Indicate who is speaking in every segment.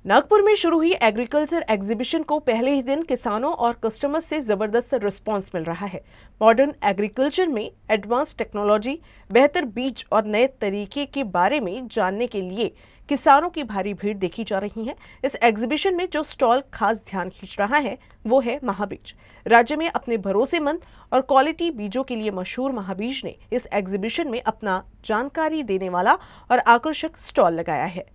Speaker 1: नागपुर में शुरू हुई एग्रीकल्चर एग्जीबिशन को पहले ही दिन किसानों और कस्टमर्स से जबरदस्त रिस्पांस मिल रहा है। मॉडर्न एग्रीकल्चर में एडवांस टेक्नोलॉजी, बेहतर बीज और नए तरीके के बारे में जानने के लिए किसानों की भारी भीड़ देखी जा रही है। इस एग्जीबिशन में जो स्टॉल खास ध्यान खींच रहा है वो है महाबीज। राज्य में अपने भरोसेमंद और क्वालिटी बीजों के लिए मशहूर महाबीज ने इस एग्जीबिशन में अपना जानकारी देने वाला और आकर्षक स्टॉल लगाया है।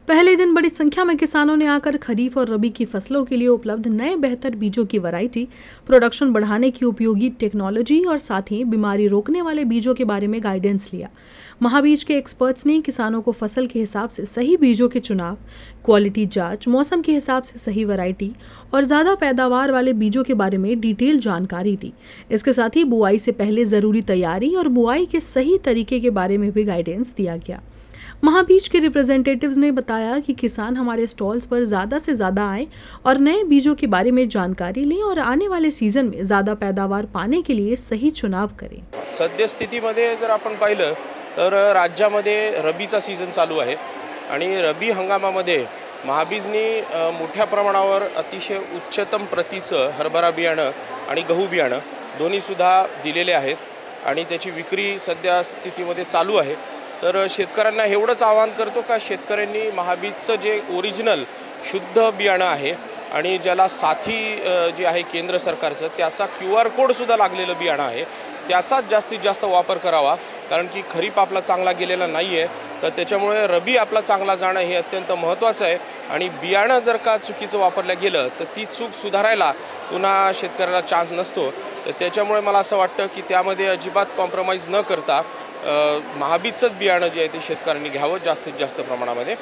Speaker 2: पहले दिन बड़ी संख्या में किसानों ने आकर खरीफ और रबी की फसलों के लिए उपलब्ध नए बेहतर बीजों की वैरायटी, प्रोडक्शन बढ़ाने की उपयोगी टेक्नोलॉजी और साथ ही बीमारी रोकने वाले बीजों के बारे में गाइडेंस लिया। महाबीज के एक्सपर्ट्स ने किसानों को फसल के हिसाब से सही बीजों के चुनाव, क्वालिटी जांच, मौसम के हिसाब से सही वैरायटी और ज़्यादा पैदावार वाले बीजों के बारे में डिटेल जानकारी दी। इसके साथ ही बुआई से पहले ज़रूरी तैयारी और बुआई के सही तरीके के बारे में भी गाइडेंस दिया गया। महाबीज के रिप्रेजेंटेटिव्स ने बताया कि किसान हमारे स्टॉल्स पर ज़्यादा से ज़्यादा आएं और नए बीजों के बारे में जानकारी लें और आने वाले सीजन में ज़्यादा पैदावार पाने के लिए सही चुनाव करें।
Speaker 3: सद्यस्थितीमध्ये जर आपण पाहिलं तर राज्यामध्ये रबीचा सीझन चालू आहे आणि रबी हंगामामध्ये महाबीजनी मोठ्या प्रमाणावर अतिशय उच्चतम प्रतीचं हरभरा बियाणं आणि गहू बियाणं दोन्हीसुद्धा दिलेले आहेत आणि त्याची विक्री सध्या स्थितीमध्ये चालू आहे। तर शेतकऱ्यांना एवढंच आवाहन करतो का शेतकऱ्यांनी महाबीजचं जे ओरिजिनल शुद्ध बियाणं आहे आणि ज्याला साथी जे आहे केंद्र सरकारचं त्याचा QR कोडसुद्धा लागलेलं बियाणं आहे त्याचाच जास्तीत जास्त वापर करावा, कारण की खरीप आपला चांगला गेलेला नाही आहे, तर त्याच्यामुळे रबी आपला चांगला जाणं हे अत्यंत महत्त्वाचं आहे। आणि बियाणं जर का चुकीचं वापरलं गेलं तर ती चूक सुधारायला पुन्हा शेतकऱ्याला चान्स नसतो। तर त्याच्यामुळे मला असं वाटतं की त्यामध्ये अजिबात कॉम्प्रोमाइज न करता महाबीजचंच बियाणं जे आहे ते शेतकऱ्यांनी घ्यावं जास्तीत जास्त प्रमाणामध्ये।